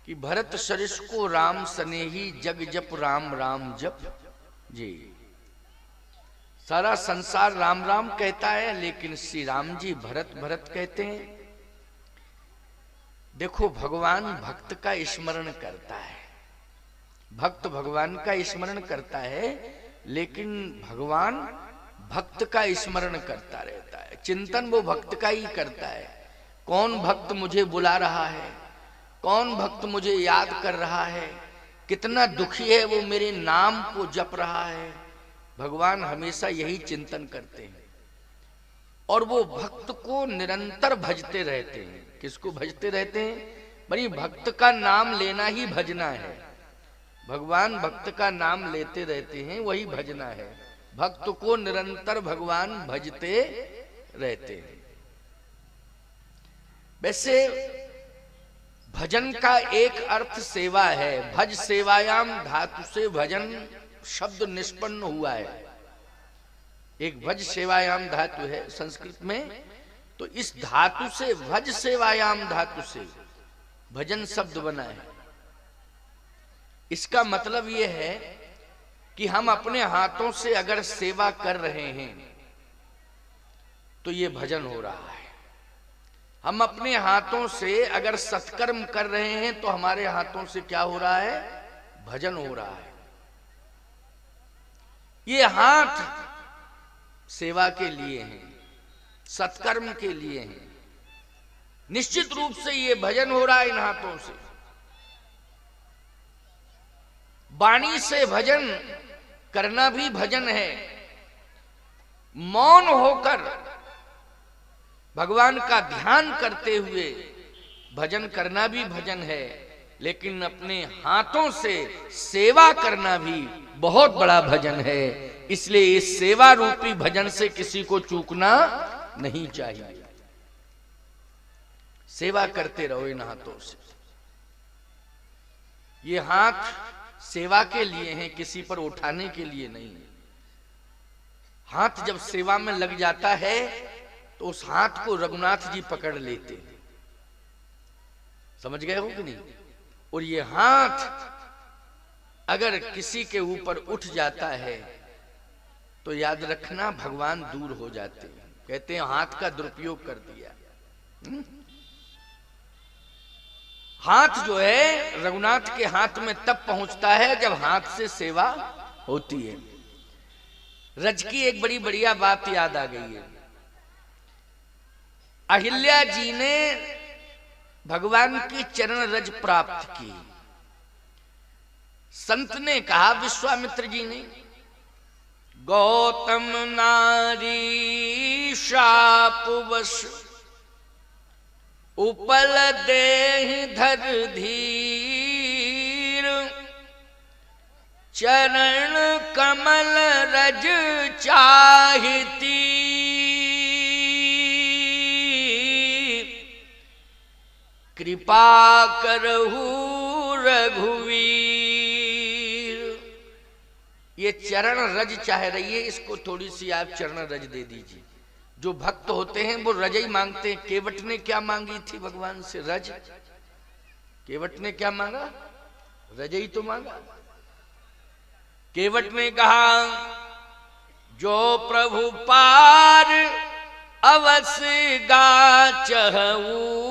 कि भरत सरिस को राम सनेही जग जप राम राम जप जी। सारा संसार राम राम कहता है, लेकिन श्री राम जी भरत भरत कहते हैं। देखो, भगवान भक्त का स्मरण करता है, भक्त भगवान का स्मरण करता है, लेकिन भगवान भक्त का स्मरण करता रहता है। चिंतन वो भक्त का ही करता है। कौन भक्त मुझे बुला रहा है, कौन भक्त मुझे याद कर रहा है, कितना दुखी है वो मेरे नाम को जप रहा है। भगवान हमेशा यही चिंतन करते हैं और वो भक्त को निरंतर भजते रहते हैं। किसको भजते रहते हैं? भाई भक्त का नाम लेना ही भजना है। भगवान भक्त का नाम लेते रहते हैं, वही भजना है। भक्त को निरंतर भगवान भजते रहते हैं। वैसे भजन का एक अर्थ सेवा है। भज सेवायाम धातु से भजन शब्द निष्पन्न हुआ है। एक भज सेवायाम धातु है संस्कृत में, तो इस धातु से भज सेवायाम धातु से भजन शब्द बना है। इसका मतलब यह है कि हम अपने हाथों से अगर सेवा कर रहे हैं तो ये भजन हो रहा है। हम अपने हाथों से अगर सत्कर्म कर रहे हैं तो हमारे हाथों से क्या हो रहा है? भजन हो रहा है। ये हाथ सेवा के लिए हैं, सत्कर्म के लिए हैं। निश्चित रूप से ये भजन हो रहा है इन हाथों से। वाणी से भजन करना भी भजन है। मौन होकर भगवान का ध्यान करते हुए भजन करना भी भजन है। लेकिन अपने हाथों से सेवा करना भी बहुत बड़ा भजन है। इसलिए इस सेवा रूपी भजन से किसी को चूकना नहीं चाहिए। सेवा करते रहो इन हाथों से। ये हाथ सेवा के लिए हैं, किसी पर उठाने के लिए नहीं। हाथ जब सेवा में लग जाता है तो उस हाथ को रघुनाथ जी पकड़ लेते हैं। समझ गए हो कि नहीं? और ये हाथ अगर किसी के ऊपर उठ जाता है तो याद रखना भगवान दूर हो जाते हैं। कहते हैं हाथ का दुरुपयोग कर दिया। हाथ जो है रघुनाथ के हाथ में तब पहुंचता है जब हाथ से सेवा होती है। रज की एक बड़ी बढ़िया बात याद आ गई है। अहिल्या जी ने भगवान की चरण रज प्राप्त की। संत ने कहा, विश्वामित्र जी ने, गौतम नारी शापवश उपल देह धर धीर, चरण कमल रज चाहती, कृपा करहु रघुवीर। ये चरण रज चाह रही है, इसको थोड़ी सी आप चरण रज दे दीजिए। जो भक्त होते हैं वो रज ही मांगते हैं। केवट ने क्या मांगी थी भगवान से? रज। केवट ने क्या मांगा? रज ही तो मांगा। केवट ने कहा, जो प्रभु पार अवश्य गा चहऊ,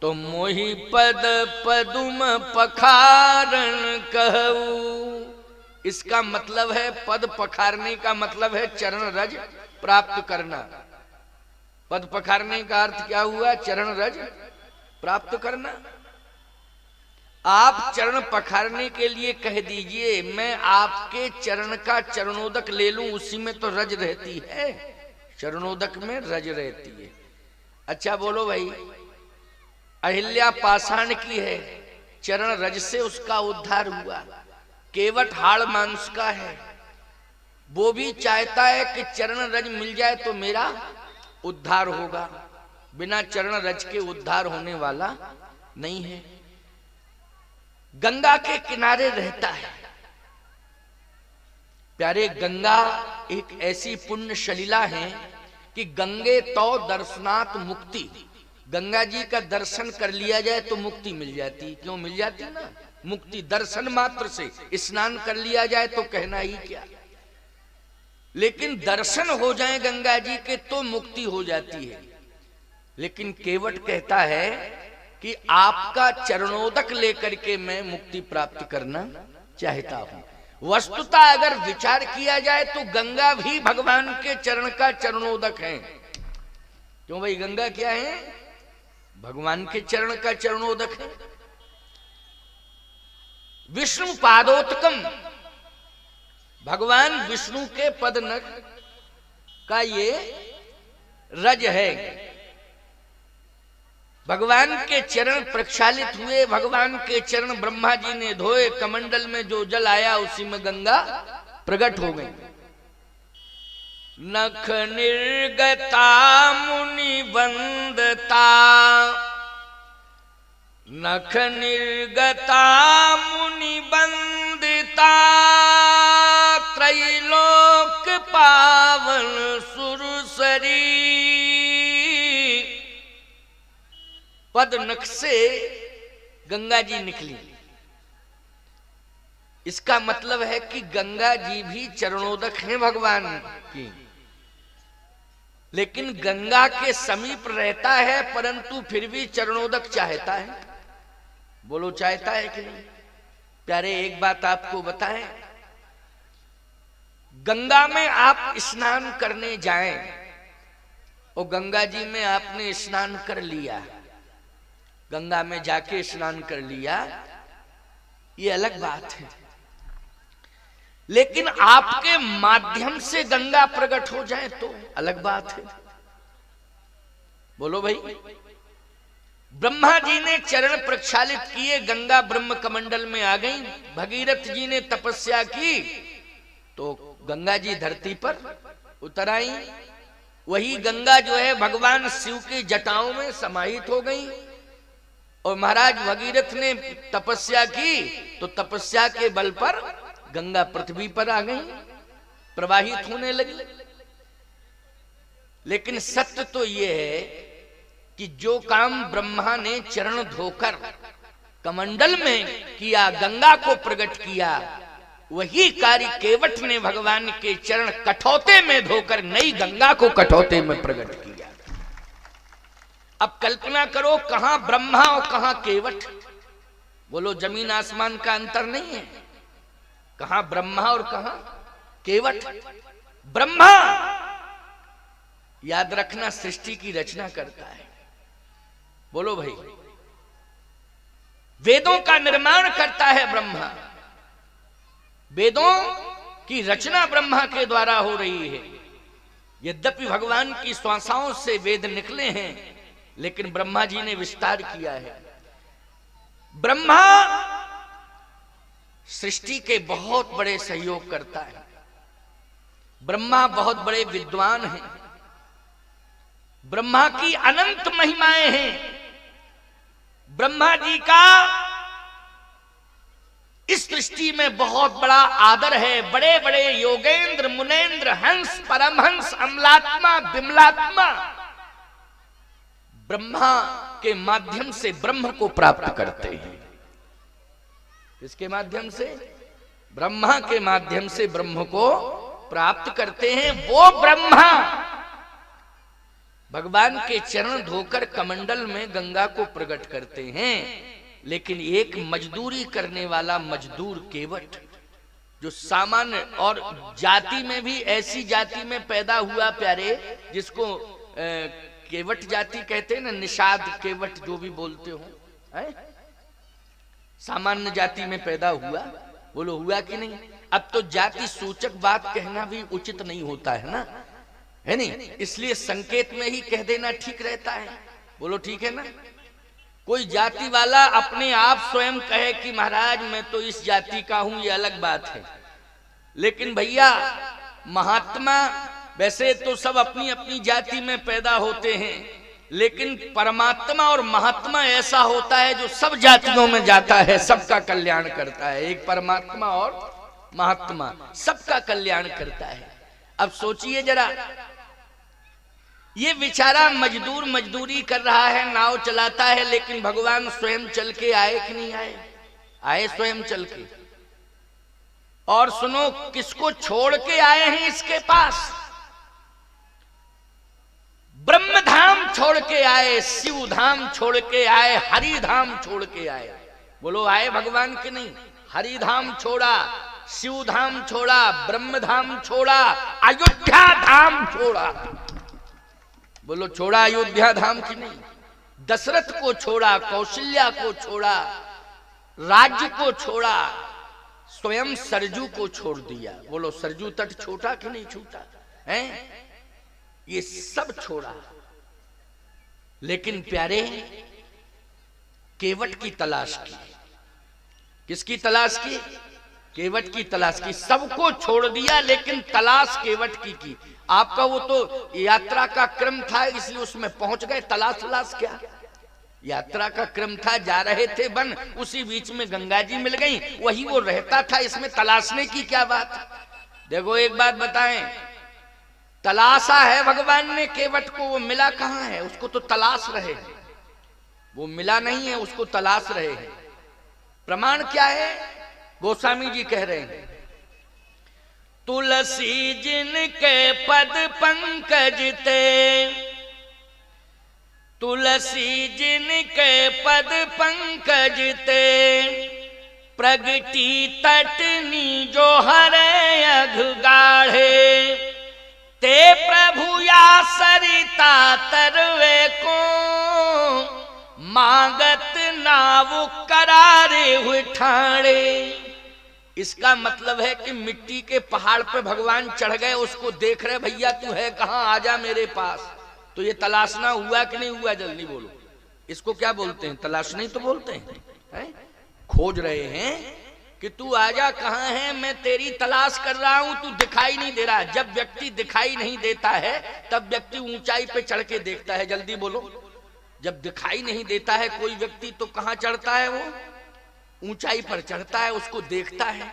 तो मोहि पद पदुम पखारण कहू। इसका मतलब है, पद पखारने का मतलब है चरण रज प्राप्त करना। पद पखारने का अर्थ क्या हुआ? चरण रज प्राप्त करना। आप चरण पखारने के लिए कह दीजिए, मैं आपके चरण का चरणोदक ले लूं, उसी में तो रज रहती है। चरणोदक में रज रहती है। अच्छा बोलो भाई, अहिल्या पाषाण की है, चरण रज से उसका उद्धार हुआ। केवट हाड़ मांस का है, वो भी चाहता है कि चरण रज मिल जाए तो मेरा उद्धार होगा। बिना चरण रज के उद्धार होने वाला नहीं है। गंगा के किनारे रहता है। प्यारे, गंगा एक ऐसी पुण्य शलीला है कि गंगे तो दर्शनात् मुक्ति, गंगा जी का दर्शन कर लिया जाए तो मुक्ति मिल जाती, क्यों मिल जाती ना, मुक्ति दर्शन मात्र से। स्नान कर लिया जाए तो कहना ही क्या, लेकिन दर्शन हो जाए गंगा जी के तो मुक्ति हो जाती है। लेकिन केवट कहता है कि आपका चरणोदक लेकर के मैं मुक्ति प्राप्त करना चाहता हूं। वस्तुतः अगर विचार किया जाए तो गंगा भी भगवान के चरण का चरणोदक है। क्यों भाई, गंगा क्या है, भगवान के चरण का चरणोदक है। विष्णु पादोत्कम, भगवान विष्णु के पद नख का ये रज है। भगवान के चरण प्रक्षालित हुए, भगवान के चरण ब्रह्मा जी ने धोए, कमंडल में जो जल आया उसी में गंगा प्रकट हो गई। नख निर्गता मुनि वंदता, नख निर्गता मुनि वंदिता, त्रैलोक पावन सुरसरी। पद नख से गंगा जी निकली, इसका मतलब है कि गंगा जी भी चरणोदक हैं भगवान की, लेकिन गंगा के समीप रहता है परंतु फिर भी चरणोदक चाहता है। बोलो चाहता है कि नहीं? प्यारे एक बात आपको बताएं, गंगा में आप स्नान करने जाएं और गंगा जी में आपने स्नान कर लिया, गंगा में जाके स्नान कर लिया, ये अलग बात है। लेकिन आपके माध्यम से गंगा प्रकट हो जाए तो अलग बात है। बोलो भाई, ब्रह्मा जी ने चरण प्रक्षालित किए, गंगा ब्रह्म कमंडल में आ गई। भगीरथ जी ने तपस्या की तो गंगा जी धरती पर उतर आई। वही गंगा जो है भगवान शिव की जटाओं में समाहित हो गई। और महाराज भगीरथ ने तपस्या की तो तपस्या के बल पर गंगा पृथ्वी पर आ गई, प्रवाहित होने लगी। लेकिन सत्य तो यह है कि जो काम ब्रह्मा ने चरण धोकर कमंडल में किया, गंगा को प्रकट किया, वही कार्य केवट ने भगवान के चरण कठौते में धोकर नई गंगा को कठौते में प्रकट किया। अब कल्पना करो, कहां ब्रह्मा और कहां केवट। बोलो, जमीन आसमान का अंतर नहीं है, कहां ब्रह्मा और कहां केवट। ब्रह्मा, याद रखना, सृष्टि की रचना करता है। बोलो भाई, वेदों का निर्माण करता है ब्रह्मा, वेदों की रचना ब्रह्मा के द्वारा हो रही है। यद्यपि भगवान की श्वासाओं से वेद निकले हैं, लेकिन ब्रह्मा जी ने विस्तार किया है। ब्रह्मा सृष्टि के बहुत बड़े सहयोग करता है। ब्रह्मा बहुत बड़े विद्वान हैं, ब्रह्मा की अनंत महिमाएं हैं। ब्रह्मा जी का इस सृष्टि में बहुत बड़ा आदर है। बड़े बड़े योगेंद्र, मुनेन्द्र, हंस, परमहंस, अमलात्मा, विमलात्मा ब्रह्मा के माध्यम से ब्रह्म को प्राप्त करते हैं। किसके माध्यम से? ब्रह्मा के माध्यम से ब्रह्म को प्राप्त करते हैं। वो ब्रह्मा भगवान के चरण धोकर कमंडल में गंगा को प्रकट करते हैं। लेकिन एक मजदूरी करने वाला मजदूर केवट, जो सामान्य और जाति में भी ऐसी जाति में पैदा हुआ प्यारे, जिसको केवट जाति कहते हैं ना, निषाद केवट जो भी बोलते हो, सामान्य जाति में पैदा हुआ। बोलो हुआ कि नहीं? अब तो जाति सूचक बात कहना भी उचित नहीं होता है ना, है नहीं? इसलिए संकेत में ही कह देना ठीक रहता है। बोलो ठीक है ना? कोई जाति वाला अपने आप स्वयं कहे कि महाराज मैं तो इस जाति का हूं, ये अलग बात है। लेकिन भैया महात्मा वैसे तो सब अपनी अपनी जाति में पैदा होते हैं, लेकिन परमात्मा और महात्मा ऐसा होता है जो सब जातियों में जाता है, सबका कल्याण करता है। एक परमात्मा और महात्मा सबका कल्याण करता है। अब सोचिए जरा, ये बेचारा मजदूर मजदूरी कर रहा है, नाव चलाता है, लेकिन भगवान स्वयं चल के आए कि नहीं आए? आए स्वयं चल के। और सुनो किसको छोड़ के आए हैं इसके पास? ब्रह्म धाम छोड़ के आए, शिव धाम छोड़ के आए, हरि धाम छोड़ के आए। बोलो आए भगवान के नहीं? हरि धाम छोड़ा, शिव धाम छोड़ा, ब्रह्म धाम छोड़ा, अयोध्या धाम छोड़ा। बोलो छोड़ा अयोध्या धाम की नहीं? दशरथ को छोड़ा, कौशल्या को छोड़ा, राज्य को छोड़ा, स्वयं सरजू को छोड़ दिया। बोलो सरजू तट छोटा कि नहीं छूटा है? ये सब छोड़ा, लेकिन प्यारे केवट की तलाश की। किसकी तलाश की? केवट की तलाश की। सबको छोड़ दिया लेकिन तलाश केवट की। आपका वो तो यात्रा का क्रम था, इसलिए उसमें पहुंच गए। तलाश क्या? यात्रा का क्रम था, जा रहे थे वन, उसी बीच में गंगा जी मिल गई, वही वो रहता था, इसमें तलाशने की क्या बात? देखो एक बात बताएं, तलाशा है भगवान ने केवट को, वो मिला कहां है? उसको तो तलाश रहे हैं, वो मिला नहीं है, उसको तलाश रहे हैं। प्रमाण क्या है? गोस्वामी जी कह रहे हैं, तुलसी जिनके पद पंकज ते, तुलसी जिनके पद पंकज ते, प्रगटी तटनी जो हरे अघ गाढ़े, ते प्रभु या सरिता तरवे को, मांगत नाव करारे हुए ठाणे। इसका मतलब है कि मिट्टी के पहाड़ पे भगवान चढ़ गए, उसको देख रहे, भैया तू है कहां, आजा मेरे पास। तो ये तलाशना हुआ कि नहीं हुआ? जल्दी बोलो, इसको क्या बोलते हैं? तलाशना ही तो बोलते हैं। खोज रहे हैं कि तू आजा, कहां है, मैं तेरी तलाश कर रहा हूं, तू दिखाई नहीं दे रहा। जब व्यक्ति दिखाई नहीं देता है तब व्यक्ति ऊंचाई पे चढ़ के देखता है। जल्दी बोलो, जब दिखाई नहीं देता है कोई व्यक्ति तो कहां चढ़ता है? वो ऊंचाई पर चढ़ता है, उसको देखता है।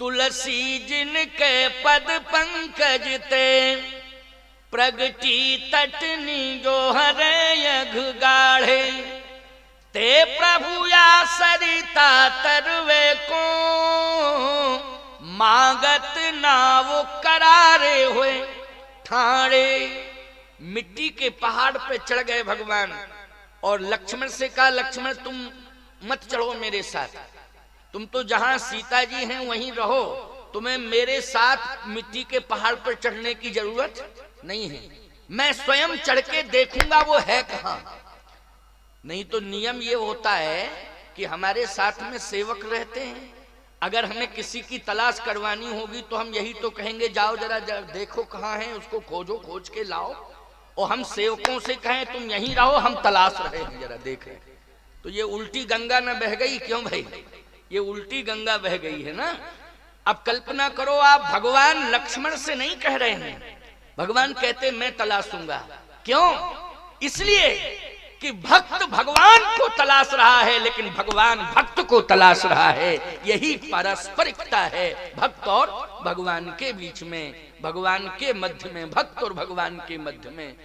तुलसी जिनके पद पंकज ते, प्रगटी तटनी जो हरे अघ गाढ़े, ते प्रभु या सरिता तरवे को, मांगत नाव करारे हुए ठाणे। मिट्टी के पहाड़ पे चढ़ गए भगवान और लक्ष्मण से कहा, लक्ष्मण तुम मत चढ़ो मेरे साथ, तुम तो जहां सीता जी हैं वहीं रहो, तुम्हें मेरे साथ मिट्टी के पहाड़ पर चढ़ने की जरूरत नहीं है, मैं स्वयं चढ़ के देखूंगा वो है कहां। नहीं तो नियम ये होता है कि हमारे साथ में सेवक रहते हैं, अगर हमें किसी की तलाश करवानी होगी तो हम यही तो कहेंगे, जाओ जरा देखो कहां है, उसको खोजो, खोज के लाओ। और हम सेवकों से कहें तुम यहीं रहो, हम तलाश रहे हैं, जरा देखें। तो ये उल्टी गंगा न बह गई क्यों भाई? ये उल्टी गंगा बह गई है ना। अब कल्पना करो आप, भगवान लक्ष्मण से नहीं कह रहे हैं, भगवान कहते मैं तलाशूंगा। क्यों? इसलिए कि भक्त भगवान को तलाश रहा है, लेकिन भगवान भक्त को तलाश रहा है। यही पारस्परिकता है भक्त और भगवान के बीच में, भगवान के मध्य में, भक्त और भगवान के मध्य में।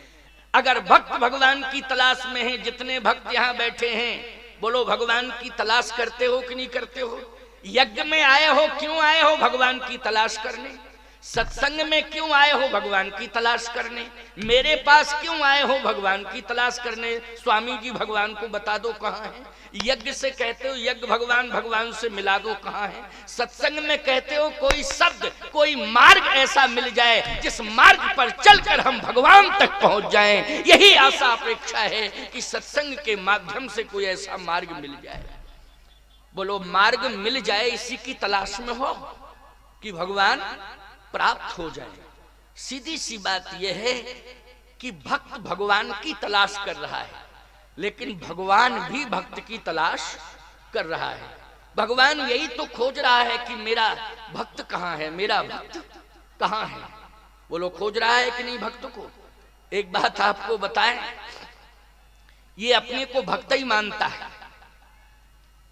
अगर भक्त भगवान की तलाश में है, जितने भक्त यहाँ बैठे हैं, बोलो भगवान की तलाश करते हो कि नहीं करते हो? यज्ञ में आए हो, क्यों आए हो? भगवान की तलाश करने। सत्संग में क्यों आए हो? भगवान की तलाश करने। मेरे पास क्यों आए हो? भगवान की तलाश करने। स्वामी जी भगवान को बता दो कहाँ है। यज्ञ से कहते हो यज्ञ भगवान, भगवान से मिला दो कहाँ है। सत्संग में कहते हो कोई शब्द, कोई मार्ग ऐसा मिल जाए जिस मार्ग पर चलकर हम भगवान तक पहुंच जाएं। यही आशा अपेक्षा है कि सत्संग के माध्यम से कोई ऐसा मार्ग मिल जाए। बोलो मार्ग मिल जाए, इसी की तलाश में हो कि भगवान प्राप्त हो जाए। सीधी सी बात यह है कि भक्त भगवान की तलाश कर रहा है, लेकिन भगवान भी भक्त की तलाश कर रहा है। भगवान यही तो खोज रहा है कि मेरा भक्त कहाँ है, मेरा भक्त कहाँ है। वो लोग खोज रहा है कि नहीं भक्त को। एक बात आपको बताएं, ये अपने को भक्त ही मानता है,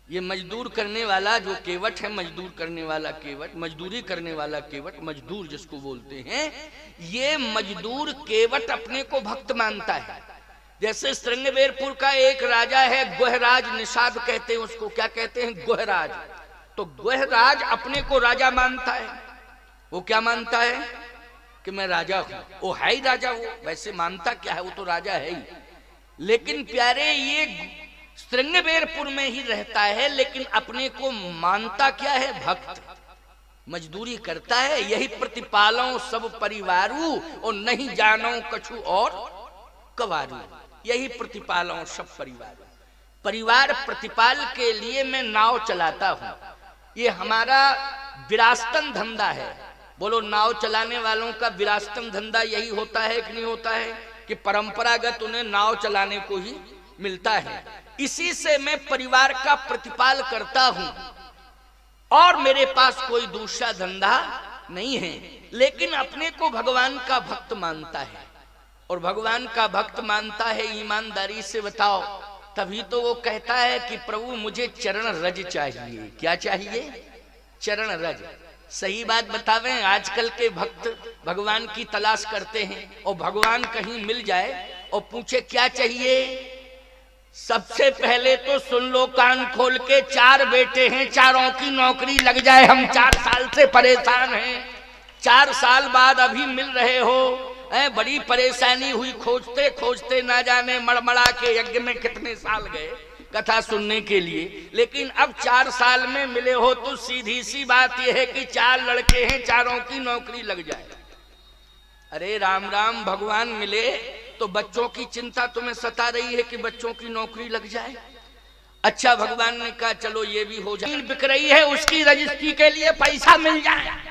ये मजदूर करने वाला जो केवट है, मजदूर करने वाला केवट, मजदूरी करने वाला केवट, मजदूर जिसको बोलते हैं, ये मजदूर केवट अपने को भक्त मानता है। जैसे श्रृंगवेरपुर का एक राजा है गोहराज, निषाद कहते हैं उसको, क्या कहते हैं, गोहराज। तो गोहराज अपने को राजा मानता है। वो क्या मानता है कि मैं राजा हूं। वो है ही राजा, वो वैसे मानता क्या है, वो तो राजा है ही। लेकिन प्यारे ये श्रृंगवेरपुर में ही रहता है, लेकिन अपने को मानता क्या है, भक्त। मजदूरी करता है, यही प्रतिपालों सब परिवारू, और नहीं जानो कछु और कवारू। यही प्रतिपालों सब परिवार, परिवार प्रतिपाल के लिए मैं नाव चलाता हूं। ये हमारा विरासतन धंधा है। बोलो, नाव चलाने वालों का विरासतन धंधा यही होता है कि नहीं होता है, कि परंपरागत उन्हें नाव चलाने को ही मिलता है। इसी से मैं परिवार का प्रतिपाल करता हूं और मेरे पास कोई दूसरा धंधा नहीं है। लेकिन अपने को भगवान का भक्त मानता है, और भगवान का भक्त मानता है ईमानदारी से बताओ, तभी तो वो कहता है कि प्रभु मुझे चरण रज चाहिए। क्या चाहिए, चरण रज। सही बात बतावें, आजकल के भक्त भगवान की तलाश करते हैं, और भगवान कहीं मिल जाए और पूछे क्या चाहिए, सबसे पहले तो सुन लो कान खोल के, 4 बेटे हैं, चारों की नौकरी लग जाए, हम 4 साल से परेशान हैं, 4 साल बाद अभी मिल रहे हो, बड़ी परेशानी हुई, खोजते खोजते ना जाने मड़मड़ा के यज्ञ में कितने साल गए कथा सुनने के लिए, लेकिन अब 4 साल में मिले हो, तो सीधी सी बात यह है कि 4 लड़के हैं, चारों की नौकरी लग जाए। अरे राम राम, भगवान मिले तो बच्चों की चिंता तुम्हें सता रही है कि बच्चों की नौकरी लग जाए। अच्छा, भगवान ने कहा चलो ये भी हो जाए, बिक रही है उसकी रजिस्ट्री के लिए पैसा मिल जाए।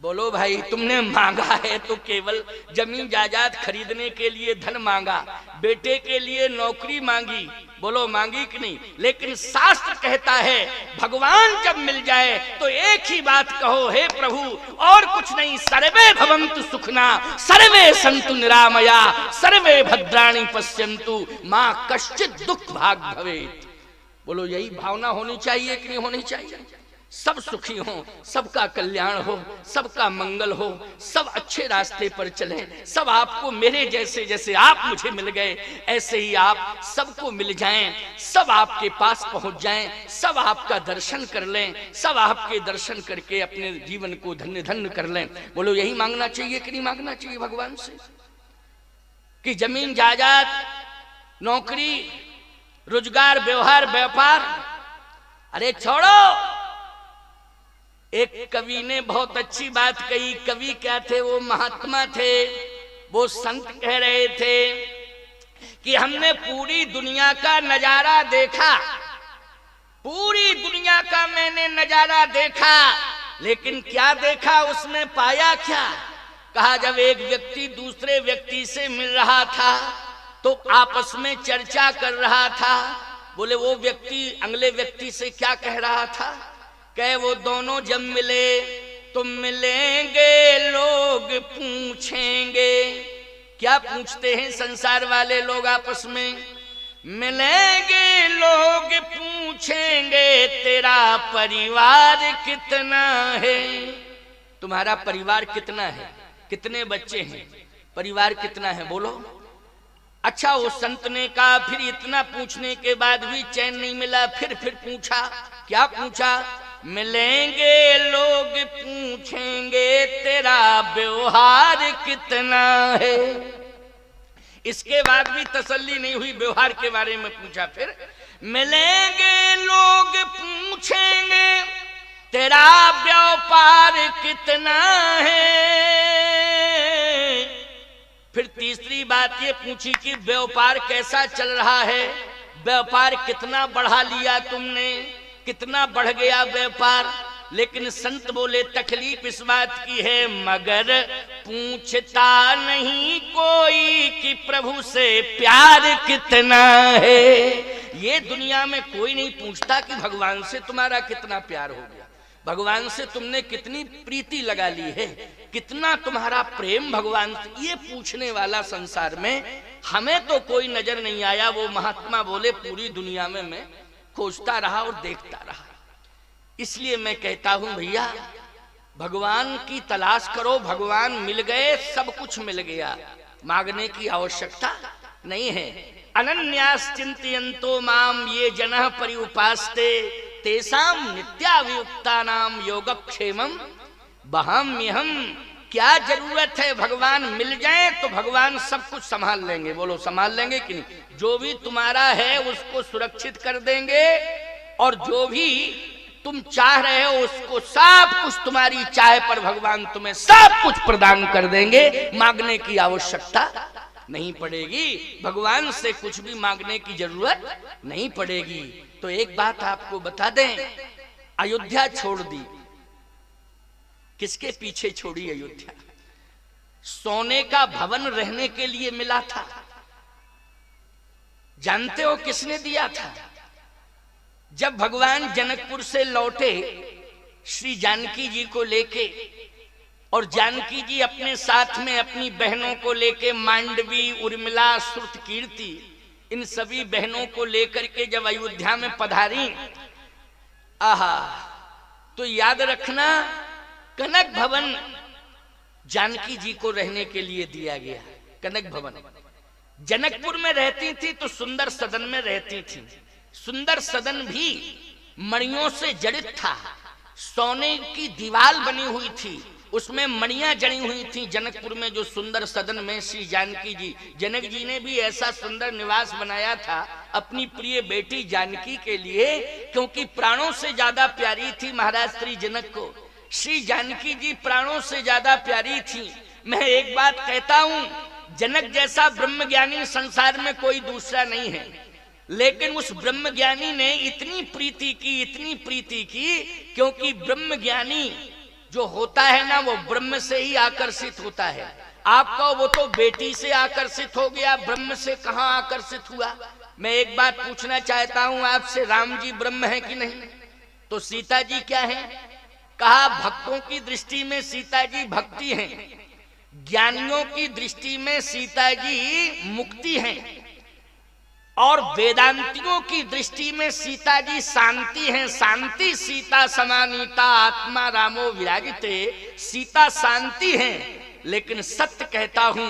बोलो भाई, तुमने मांगा है तो केवल जमीन जायदाद खरीदने के लिए धन मांगा, बेटे के लिए नौकरी मांगी, बोलो मांगी कि नहीं। लेकिन शास्त्र कहता है भगवान जब मिल जाए तो एक ही बात कहो, हे प्रभु और कुछ नहीं, सर्वे भवन्तु सुखना सर्वे सन्तु निरामया सर्वे भद्राणि पश्यन्तु मां कश्चित् दुख भाग भवेत्। बोलो यही भावना होनी चाहिए कि नहीं होनी चाहिए। सब सुखी हो, सबका कल्याण हो, सबका मंगल हो, सब अच्छे रास्ते पर चले, सब आपको मेरे जैसे, जैसे आप मुझे मिल गए ऐसे ही आप सबको मिल जाएं, सब आपके पास पहुंच जाएं, सब आपका दर्शन कर लें, सब आपके दर्शन करके अपने जीवन को धन्य धन्य कर लें। बोलो यही मांगना चाहिए कि नहीं मांगना चाहिए भगवान से, कि जमीन जायदाद, नौकरी, रोजगार, व्यवहार, व्यापार, अरे छोड़ो। एक कवि ने बहुत अच्छी बात कही। कवि क्या थे, वो महात्मा थे, वो संत कह रहे थे कि हमने पूरी दुनिया का नजारा देखा, पूरी दुनिया का मैंने नजारा देखा, लेकिन क्या देखा, उसमें पाया क्या। कहा जब एक व्यक्ति दूसरे व्यक्ति से मिल रहा था तो आपस में चर्चा कर रहा था। बोले वो व्यक्ति अगले व्यक्ति से क्या कह रहा था, कहे वो दोनों जब मिले तो मिलेंगे लोग पूछेंगे। क्या पूछते हैं संसार वाले लोग आपस में, मिलेंगे लोग पूछेंगे तेरा परिवार कितना है, तुम्हारा परिवार कितना है, कितने बच्चे हैं, परिवार कितना है, बोलो। अच्छा, वो संत ने कहा फिर इतना पूछने के बाद भी चैन नहीं मिला, फिर पूछा। क्या पूछा, मिलेंगे लोग पूछेंगे तेरा व्यवहार कितना है। इसके बाद भी तसल्ली नहीं हुई, व्यवहार के बारे में पूछा। फिर मिलेंगे लोग पूछेंगे तेरा व्यापार कितना है। फिर तीसरी बात ये पूछी कि व्यापार कैसा चल रहा है, व्यापार कितना बढ़ा लिया तुमने, कितना बढ़ गया व्यापार। लेकिन संत बोले तकलीफ इस बात की है मगर पूछता नहीं कोई कि प्रभु से प्यार कितना है। ये दुनिया में कोई नहीं पूछता कि भगवान से तुम्हारा कितना प्यार हो गया, भगवान से तुमने कितनी प्रीति लगा ली है, कितना तुम्हारा प्रेम भगवान से। ये पूछने वाला संसार में हमें तो कोई नजर नहीं आया। वो महात्मा बोले पूरी दुनिया में मैं खोजता रहा और देखता रहा। इसलिए मैं कहता हूं भैया, भगवान की तलाश करो, भगवान मिल गए, सब कुछ मिल गया, मांगने की आवश्यकता नहीं है। अनन्यास चिंतयन्तो माम ये जनः पर्युपास्ते तेषां नित्याभियुक्तानां योगक्षेमं वहाम्यहम्। क्या जरूरत है, भगवान मिल जाए तो भगवान सब कुछ संभाल लेंगे। बोलो संभाल लेंगे कि नहीं? जो भी तुम्हारा है उसको सुरक्षित कर देंगे, और जो भी तुम चाह रहे हो उसको सब कुछ तुम्हारी चाह पर भगवान तुम्हें सब कुछ प्रदान कर देंगे। मांगने की आवश्यकता नहीं पड़ेगी, भगवान से कुछ भी मांगने की जरूरत नहीं पड़ेगी। तो एक बात आपको बता दें, अयोध्या छोड़ दी, किसके पीछे छोड़ी अयोध्या? सोने का भवन रहने के लिए मिला था। जानते हो किसने दिया था? जब भगवान जनकपुर से लौटे श्री जानकी जी को लेके, और जानकी जी अपने साथ में अपनी बहनों को लेके, मांडवी, उर्मिला, श्रुतकीर्ति, इन सभी बहनों को लेकर के जब अयोध्या में पधारी, आहा, तो याद रखना कनक भवन जानकी जी को रहने के लिए दिया गया। कनक भवन जनकपुर में रहती थी तो सुंदर सदन में रहती थी। सुंदर सदन भी मणियों से जड़ित था, सोने की दीवार बनी हुई थी, उसमें मणियां जड़ी हुई थी। जनकपुर में जो सुंदर सदन में श्री जानकी जी, जनक जी ने भी ऐसा सुंदर निवास बनाया था अपनी प्रिय बेटी जानकी के लिए, क्योंकि प्राणों से ज्यादा प्यारी थी महाराज श्री जनक को। श्री जानकी जी प्राणों से ज्यादा प्यारी थी। मैं एक बात कहता हूं, जनक जैसा ब्रह्मज्ञानी संसार में कोई दूसरा नहीं है, लेकिन उस ब्रह्मज्ञानी ने इतनी प्रीति की, इतनी प्रीति की, क्योंकि ब्रह्मज्ञानी जो होता है ना, वो ब्रह्म से ही आकर्षित होता है। आपको वो तो बेटी से आकर्षित हो गया, ब्रह्म से कहां आकर्षित हुआ? मैं एक बात पूछना चाहता हूं आपसे, राम जी ब्रह्म है कि नहीं? तो सीता जी क्या है? कहा भक्तों की दृष्टि में सीता जी भक्ति हैं, ज्ञानियों की दृष्टि में सीता जी मुक्ति हैं, और वेदांतियों की दृष्टि में सीता जी शांति हैं। शांति सीता समानीता आत्मा रामो विराजिते, सीता शांति हैं। लेकिन सत्य कहता हूं,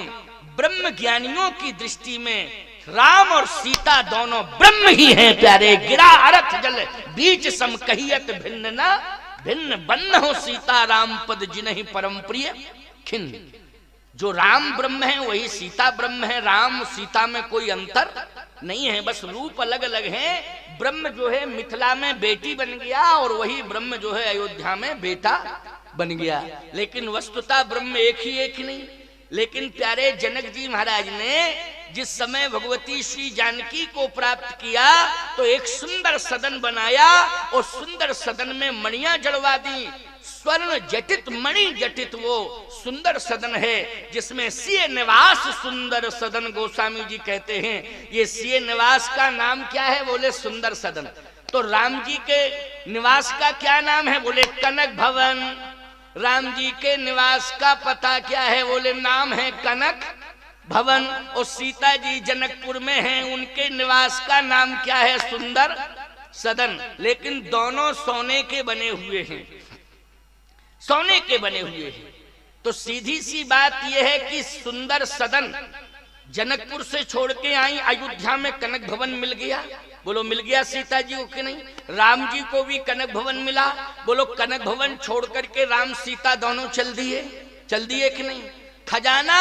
ब्रह्म ज्ञानियों की दृष्टि में राम और सीता दोनों ब्रह्म ही हैं प्यारे। गिरा अरथ जल बीच सम कहियत भिन्न ना भिन्न, बन्न हो सीता राम पद जिन्हि परम प्रिय खिन्न। जो राम ब्रह्म है वही सीता ब्रह्म है। राम सीता में कोई अंतर नहीं है, बस रूप अलग अलग हैं। ब्रह्म जो है मिथिला में बेटी बन गया, और वही ब्रह्म जो है अयोध्या में बेटा बन गया, लेकिन वस्तुतः ब्रह्म एक ही एक नहीं। लेकिन प्यारे जनक जी महाराज ने जिस समय भगवती श्री जानकी को प्राप्त किया तो एक सुंदर सदन बनाया, और सुंदर सदन में मणियां जड़वा दी। स्वर्ण जटित मणि जटित वो सुंदर सदन है, जिसमें सीए निवास सुंदर सदन। गोस्वामी जी कहते हैं ये सीए निवास का नाम क्या है? बोले सुंदर सदन। तो राम जी के निवास का क्या नाम है? बोले कनक भवन। राम जी के निवास का पता क्या है? बोले नाम है कनक भवन। और सीता जी जनकपुर में हैं, उनके निवास का नाम क्या है? सुंदर सदन। लेकिन दोनों सोने के बने हुए हैं, सोने के बने हुए हैं। तो सीधी सी बात यह है कि सुंदर सदन जनकपुर से छोड़ के आई, अयोध्या में कनक भवन मिल गया। बोलो मिल गया सीता जी को कि नहीं? राम जी को भी कनक भवन मिला। बोलो कनक भवन छोड़ करके राम सीता दोनों चल दिए कि नहीं? खजाना,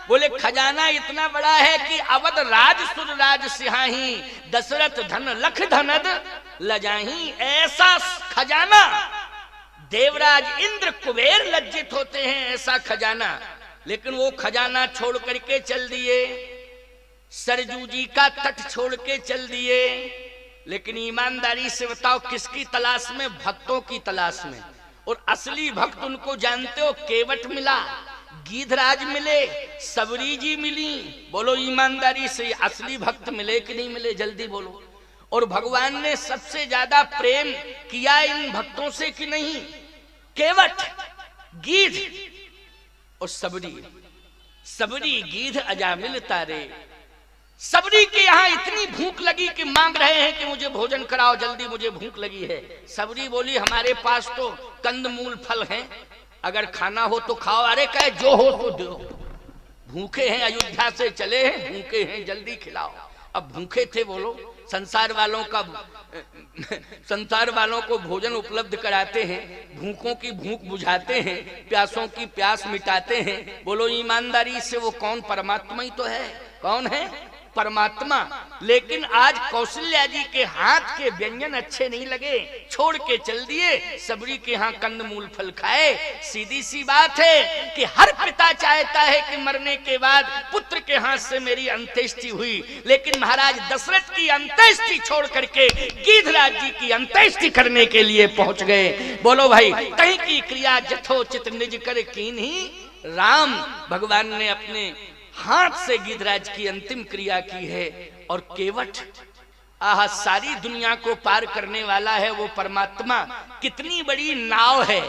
बोले खजाना इतना बड़ा है कि अवध राज सुर राज सिहाही, दशरथ धन लख धनद लजाही। ऐसा खजाना देवराज इंद्र कुबेर लज्जित होते हैं, ऐसा खजाना। लेकिन वो खजाना छोड़ करके चल दिए, सरजू जी का तट छोड़ के चल दिए। लेकिन ईमानदारी से बताओ किसकी तलाश में? भक्तों की तलाश में। और असली भक्त उनको जानते हो? केवट मिला, गीधराज मिले, सबरी जी मिली। बोलो ईमानदारी से असली भक्त मिले कि नहीं मिले? जल्दी बोलो। और भगवान ने सबसे ज्यादा प्रेम किया इन भक्तों से कि नहीं? केवट, गीध और सबरी। सबरी गीध अजामिल तारे, सबरी के यहाँ इतनी भूख लगी कि मांग रहे हैं कि मुझे भोजन कराओ, जल्दी मुझे भूख लगी है। सबरी बोली हमारे पास तो कंदमूल फल हैं, अगर खाना हो तो खाओ। अरे कहे जो हो तो दो, भूखे हैं, अयोध्या से चले हैं, भूखे हैं, जल्दी खिलाओ। अब भूखे थे, बोलो संसार वालों को भोजन उपलब्ध कराते हैं, भूखों की भूख बुझाते हैं, प्यासों की प्यास मिटाते हैं। बोलो ईमानदारी से वो कौन? परमात्मा ही तो है। कौन है? परमात्मा। लेकिन आज कौशल्या जी के हाथ के व्यंजन अच्छे नहीं लगे, छोड़ के चल दिए, सबरी के यहाँ कंदमूल फल खाए। सीधी सी बात है कि हर पिता चाहता है कि मरने के बाद पुत्र के हाथ से मेरी अंत्येष्टि हुई, लेकिन महाराज दशरथ की अंत्येष्टि छोड़ करके गीधराज जी की अंत्येष्टि करने के लिए पहुंच गए। बोलो भाई, कहीं की क्रिया जथोचित निज कर कीन्ही, राम भगवान ने अपने हाथ से गीधराज की अंतिम क्रिया की है। और केवट आह, सारी दुनिया को पार करने वाला है वो परमात्मा। कितनी बड़ी नाव है,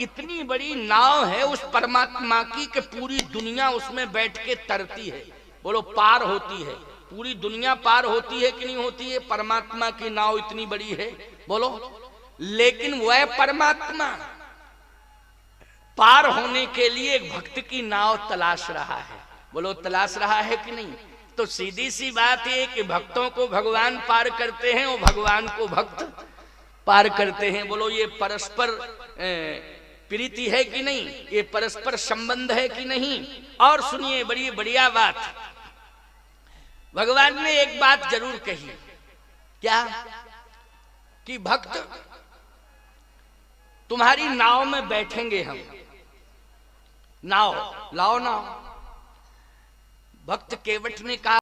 इतनी बड़ी नाव है उस परमात्मा की कि पूरी दुनिया उसमें बैठ के तरती है। बोलो पार होती है, पूरी दुनिया पार होती है कि नहीं होती है? परमात्मा की नाव इतनी बड़ी है, बोलो। लेकिन वह परमात्मा पार होने के लिए एक भक्त की नाव तलाश रहा है। बोलो तलाश रहा है कि नहीं? तो सीधी सी बात है कि भक्तों को भगवान पार करते हैं और भगवान को भक्त पार करते हैं। बोलो ये परस्पर प्रीति है कि नहीं? ये परस्पर संबंध है कि नहीं? और सुनिए बड़ी बढ़िया बात, भगवान ने एक बात जरूर कही। क्या? कि भक्त तुम्हारी नाव में बैठेंगे हम। नाव लाओ नाव। भक्त केवट ने कहा